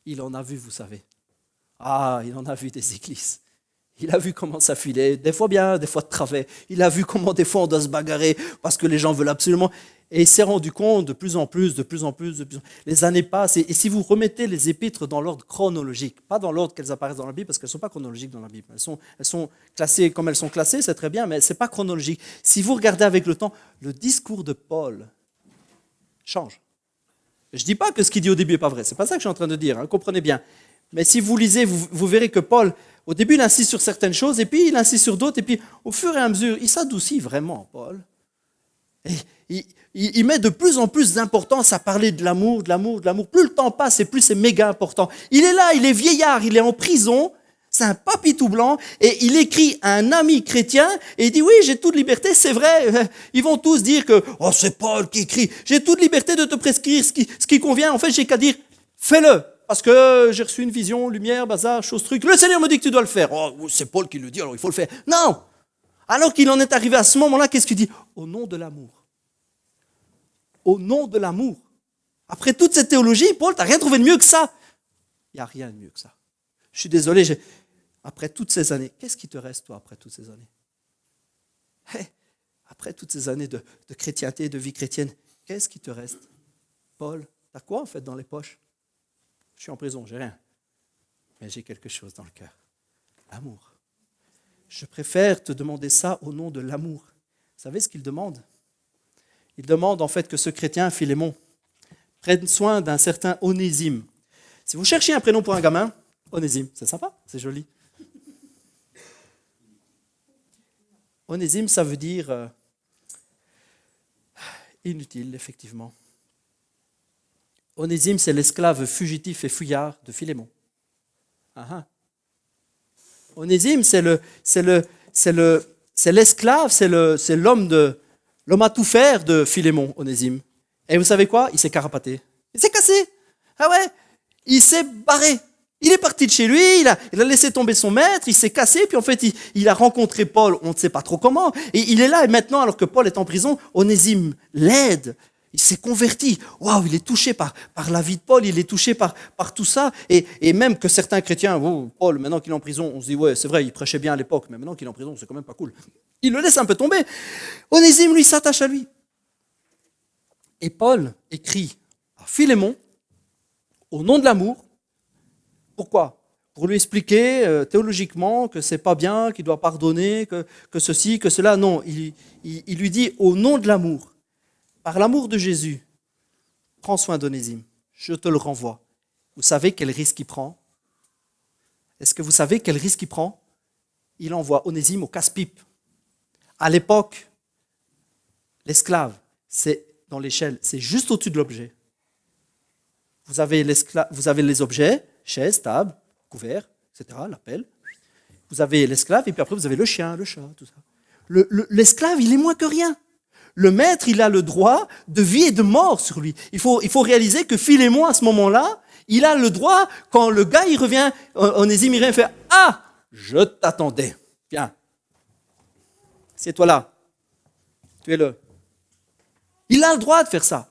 Il en a vu, vous savez. Il en a vu des églises. Il a vu comment ça filait, des fois bien, des fois de travers. Il a vu comment des fois on doit se bagarrer parce que les gens veulent absolument. Et il s'est rendu compte de plus en plus. Les années passent. Et si vous remettez les épîtres dans l'ordre chronologique, pas dans l'ordre qu'elles apparaissent dans la Bible, parce qu'elles ne sont pas chronologiques dans la Bible. Elles sont classées comme elles sont classées, c'est très bien, mais ce n'est pas chronologique. Si vous regardez avec le temps, le discours de Paul change. Je ne dis pas que ce qu'il dit au début n'est pas vrai. Ce n'est pas ça que je suis en train de dire, hein, comprenez bien. Mais si vous lisez, vous verrez que Paul, au début, il insiste sur certaines choses, et puis il insiste sur d'autres, et puis au fur et à mesure, il s'adoucit vraiment, Paul. Et il met de plus en plus d'importance à parler de l'amour, de l'amour, de l'amour. Plus le temps passe, et plus c'est méga important. Il est là, il est vieillard, il est en prison, c'est un papy tout blanc, et il écrit à un ami chrétien, et il dit, oui, j'ai toute liberté, c'est vrai. Ils vont tous dire que, oh, c'est Paul qui écrit, j'ai toute liberté de te prescrire ce qui convient. En fait, j'ai qu'à dire, fais-le. Parce que j'ai reçu une vision, lumière, bazar, chose, truc. Le Seigneur me dit que tu dois le faire. Oh, c'est Paul qui le dit, alors il faut le faire. Non! Alors qu'il en est arrivé à ce moment-là, qu'est-ce qu'il dit? Au nom de l'amour. Au nom de l'amour. Après toute cette théologie, Paul, tu n'as rien trouvé de mieux que ça. Il n'y a rien de mieux que ça. Je suis désolé, après toutes ces années, qu'est-ce qui te reste, toi, après toutes ces années? Hey, après toutes ces années de chrétienté, de vie chrétienne, qu'est-ce qui te reste? Paul, tu as quoi, en fait, dans les poches? Je suis en prison, j'ai rien. Mais j'ai quelque chose dans le cœur. L'amour. Je préfère te demander ça au nom de l'amour. Vous savez ce qu'il demande? Il demande en fait que ce chrétien, Philémon, prenne soin d'un certain Onésime. Si vous cherchez un prénom pour un gamin, Onésime, c'est sympa, c'est joli. Onésime, ça veut dire inutile, effectivement. Onésime, c'est l'esclave fugitif et fuyard de Philémon. Onésime, c'est l'esclave, c'est l'homme à tout faire de Philémon, Onésime. Et vous savez quoi? Il s'est carapaté. Il s'est cassé. Ah ouais, il s'est barré. Il est parti de chez lui, il a laissé tomber son maître, il s'est cassé, puis en fait, il a rencontré Paul, on ne sait pas trop comment, et il est là, et maintenant, alors que Paul est en prison, Onésime l'aide. Il s'est converti. Waouh, il est touché par la vie de Paul, il est touché par tout ça. Et même que certains chrétiens, Paul, maintenant qu'il est en prison, on se dit, ouais, c'est vrai, il prêchait bien à l'époque, mais maintenant qu'il est en prison, c'est quand même pas cool. Il le laisse un peu tomber. Onésime, lui, s'attache à lui. Et Paul écrit à Philémon, au nom de l'amour. Pourquoi? Pour lui expliquer théologiquement que c'est pas bien, qu'il doit pardonner, que ceci, que cela. Non, il lui dit, au nom de l'amour. Par l'amour de Jésus, prends soin d'Onésime, je te le renvoie. Vous savez quel risque il prend? Est-ce que vous savez quel risque il prend? Il envoie Onésime au casse-pipe. À l'époque, l'esclave, c'est dans l'échelle, c'est juste au-dessus de l'objet. Vous avez les objets, chaise, table, couvert, etc., la pelle. Vous avez l'esclave et puis après vous avez le chien, le chat, tout ça. L'esclave, il est moins que rien. Le maître, il a le droit de vie et de mort sur lui. Il faut réaliser que Philémon, à ce moment-là, il a le droit, quand le gars, il revient, Onésime, il revient faire « Ah, je t'attendais. Viens. C'est toi là. Tuez-le. » Il a le droit de faire ça.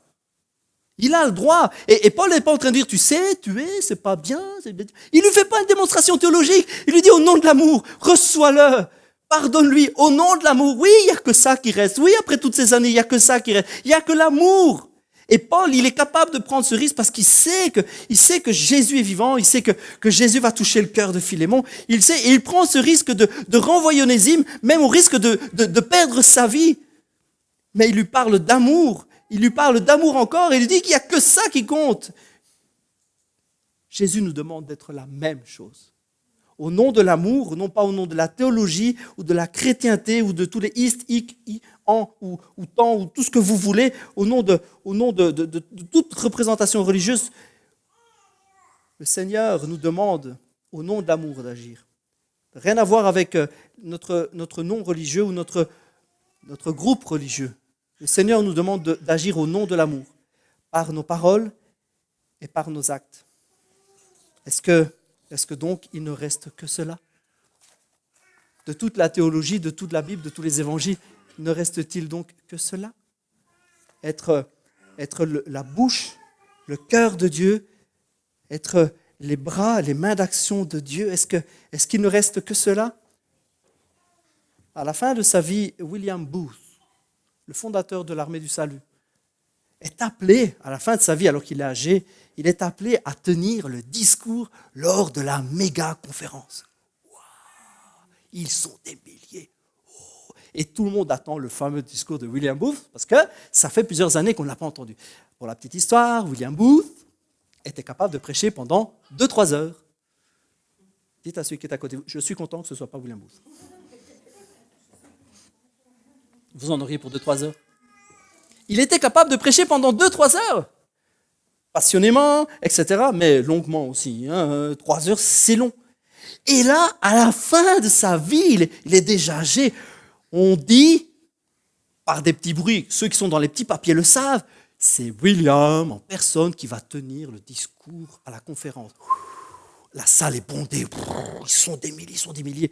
Il a le droit. Et Paul n'est pas en train de dire « Tu sais, tuer, c'est pas bien. » Il ne lui fait pas une démonstration théologique. Il lui dit « Au nom de l'amour, reçois-le. » Pardonne-lui au nom de l'amour. Oui, il n'y a que ça qui reste. Oui, après toutes ces années, il n'y a que ça qui reste. Il n'y a que l'amour. Et Paul, il est capable de prendre ce risque parce qu'il sait que Jésus est vivant. Il sait que Jésus va toucher le cœur de Philémon. Il sait, et il prend ce risque de renvoyer Onésime, même au risque de perdre sa vie. Mais il lui parle d'amour. Il lui parle d'amour encore. Et il dit qu'il n'y a que ça qui compte. Jésus nous demande d'être la même chose. Au nom de l'amour, non pas au nom de la théologie ou de la chrétienté ou de tous les ist, ik, i, en ou tant ou tout ce que vous voulez, au nom de toute représentation religieuse, le Seigneur nous demande au nom de l'amour d'agir. Rien à voir avec notre nom religieux ou notre groupe religieux. Le Seigneur nous demande d'agir au nom de l'amour, par nos paroles et par nos actes. Est-ce que donc il ne reste que cela? De toute la théologie, de toute la Bible, de tous les évangiles, ne reste-t-il donc que cela? Être la bouche, le cœur de Dieu, être les bras, les mains d'action de Dieu, est-ce qu'il ne reste que cela? À la fin de sa vie, William Booth, le fondateur de l'armée du salut, est appelé, à la fin de sa vie, alors qu'il est âgé, il est appelé à tenir le discours lors de la méga conférence. Wow, ils sont des milliers. Oh. Et tout le monde attend le fameux discours de William Booth, parce que ça fait plusieurs années qu'on ne l'a pas entendu. Pour la petite histoire, William Booth était capable de prêcher pendant 2-3 heures. Dites à celui qui est à côté de vous, je suis content que ce ne soit pas William Booth. Vous en auriez pour 2-3 heures. Il était capable de prêcher pendant 2-3 heures. Passionnément, etc. Mais longuement aussi. 3 heures, c'est long. Et là, à la fin de sa vie, il est déjà âgé. On dit, par des petits bruits, ceux qui sont dans les petits papiers le savent, c'est William en personne qui va tenir le discours à la conférence. La salle est bondée. Ils sont des milliers.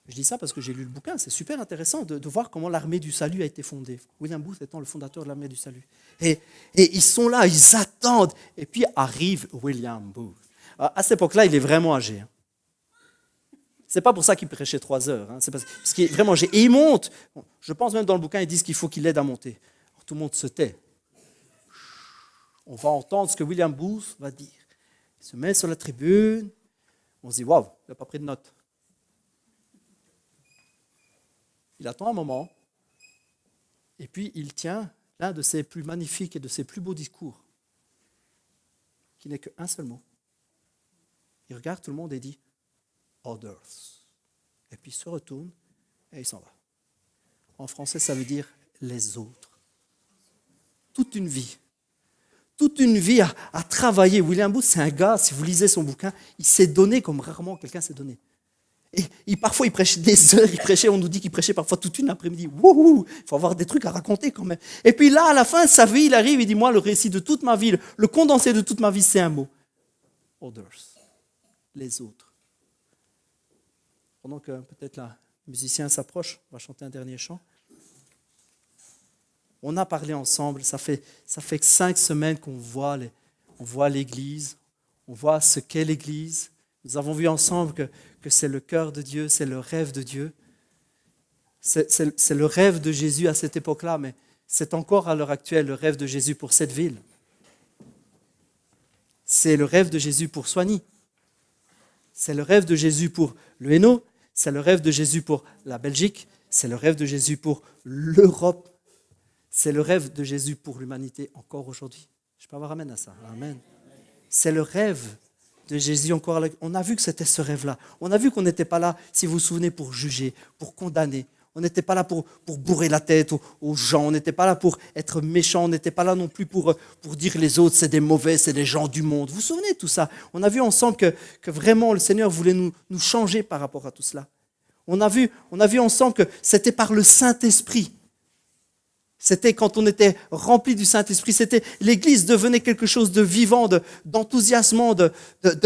Je dis ça parce que j'ai lu le bouquin. C'est super intéressant de voir comment l'armée du salut a été fondée. William Booth étant le fondateur de l'armée du salut. Et ils sont là, ils attendent. Et puis arrive William Booth. À cette époque-là, il est vraiment âgé. C'est pas pour ça qu'il prêchait 3 heures. C'est parce qu'il est vraiment âgé. Et il monte. Je pense même dans le bouquin, ils disent qu'il faut qu'il l'aide à monter. Alors, tout le monde se tait. On va entendre ce que William Booth va dire. Il se met sur la tribune. On se dit, waouh, il n'a pas pris de notes. Il attend un moment. Et puis, il tient l'un de ses plus magnifiques et de ses plus beaux discours, qui n'est qu'un seul mot. Il regarde tout le monde et dit « Others ». Et puis il se retourne et il s'en va. En français, ça veut dire « les autres ». Toute une vie à travailler. William Booth, c'est un gars, si vous lisez son bouquin, il s'est donné comme rarement quelqu'un s'est donné. Et parfois, il prêchait des heures, on nous dit qu'il prêchait parfois toute une après-midi. Wouhou, il faut avoir des trucs à raconter quand même. Et puis là, à la fin de sa vie, il arrive, il dit, moi, le récit de toute ma vie, le condensé de toute ma vie, c'est un mot. Others, les autres. Pendant que peut-être le musicien s'approche, on va chanter un dernier chant. On a parlé ensemble, ça fait 5 semaines qu'on voit l'Église, on voit ce qu'est l'Église. Nous avons vu ensemble que c'est le cœur de Dieu, c'est le rêve de Dieu. C'est le rêve de Jésus à cette époque-là, mais c'est encore à l'heure actuelle le rêve de Jésus pour cette ville. C'est le rêve de Jésus pour Soigny. C'est le rêve de Jésus pour le Hainaut. C'est le rêve de Jésus pour la Belgique. C'est le rêve de Jésus pour l'Europe. C'est le rêve de Jésus pour l'humanité encore aujourd'hui. Je peux avoir amen à ça. Amen. C'est le rêve de Jésus encore. On a vu que c'était ce rêve-là. On a vu qu'on n'était pas là, si vous vous souvenez, pour juger, pour condamner. On n'était pas là pour bourrer la tête aux gens. On n'était pas là pour être méchant. On n'était pas là non plus pour dire les autres, c'est des mauvais, c'est des gens du monde. Vous vous souvenez de tout ça? On a vu ensemble que vraiment le Seigneur voulait nous changer par rapport à tout cela. On a vu ensemble que c'était par le Saint-Esprit. C'était quand on était rempli du Saint-Esprit, l'Église devenait quelque chose de vivant, d'enthousiasmant, de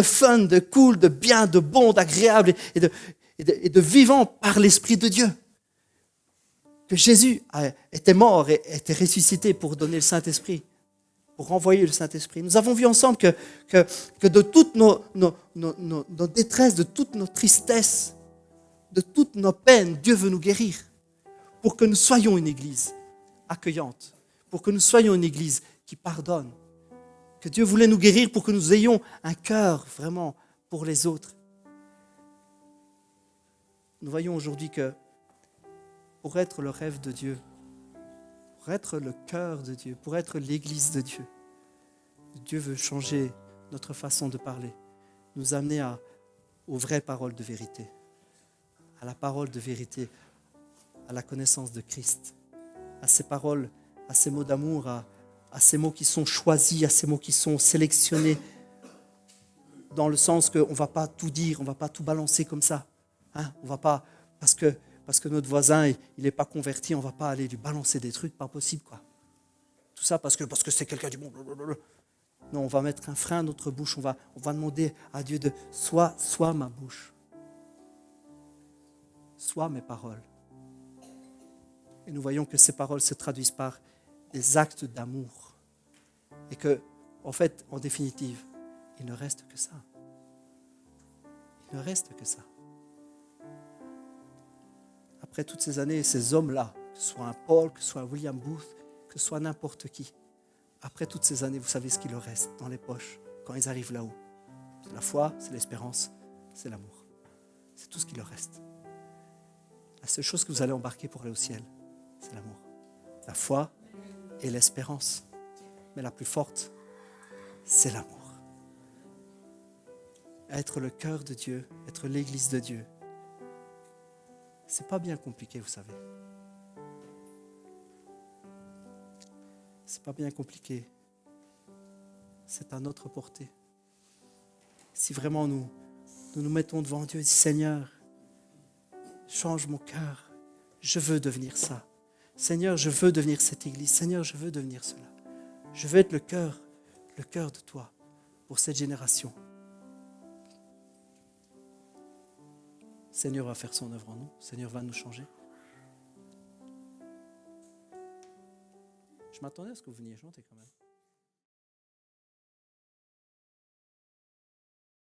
fun, de cool, de bien, de bon, d'agréable et de vivant par l'Esprit de Dieu. Que Jésus était mort et était ressuscité pour donner le Saint-Esprit, pour renvoyer le Saint-Esprit. Nous avons vu ensemble que de toutes nos détresses, de toutes nos tristesses, de toutes nos peines, Dieu veut nous guérir pour que nous soyons une Église accueillante, pour que nous soyons une Église qui pardonne, que Dieu voulait nous guérir pour que nous ayons un cœur vraiment pour les autres. Nous voyons aujourd'hui que pour être le rêve de Dieu, pour être le cœur de Dieu, pour être l'Église de Dieu, Dieu veut changer notre façon de parler, nous amener aux vraies paroles de vérité, à la parole de vérité, à la connaissance de Christ, à ces paroles, à ces mots d'amour, à ces mots qui sont choisis, à ces mots qui sont sélectionnés, dans le sens qu'on ne va pas tout dire, on ne va pas tout balancer comme ça. On va pas, parce que notre voisin il n'est pas converti, on ne va pas aller lui balancer des trucs, pas possible, quoi. Tout ça parce que c'est quelqu'un du monde. Non, on va mettre un frein à notre bouche, on va demander à Dieu de sois ma bouche, sois mes paroles. Et nous voyons que ces paroles se traduisent par des actes d'amour. Et que, en fait, en définitive, il ne reste que ça. Il ne reste que ça. Après toutes ces années, ces hommes-là, que ce soit un Paul, que ce soit un William Booth, que ce soit n'importe qui, après toutes ces années, vous savez ce qu'il leur reste dans les poches quand ils arrivent là-haut. C'est la foi, c'est l'espérance, c'est l'amour. C'est tout ce qui leur reste. La seule chose que vous allez embarquer pour aller au ciel, c'est l'amour. La foi et l'espérance. Mais la plus forte, c'est l'amour. à être le cœur de Dieu, être l'église de Dieu. C'est pas bien compliqué, vous savez. C'est pas bien compliqué. C'est à notre portée. Si vraiment nous nous mettons devant Dieu et disons, Seigneur, change mon cœur. Je veux devenir ça. Seigneur, je veux devenir cette église. Seigneur, je veux devenir cela. Je veux être le cœur de toi pour cette génération. Seigneur va faire son œuvre en nous. Seigneur va nous changer. Je m'attendais à ce que vous veniez chanter quand même.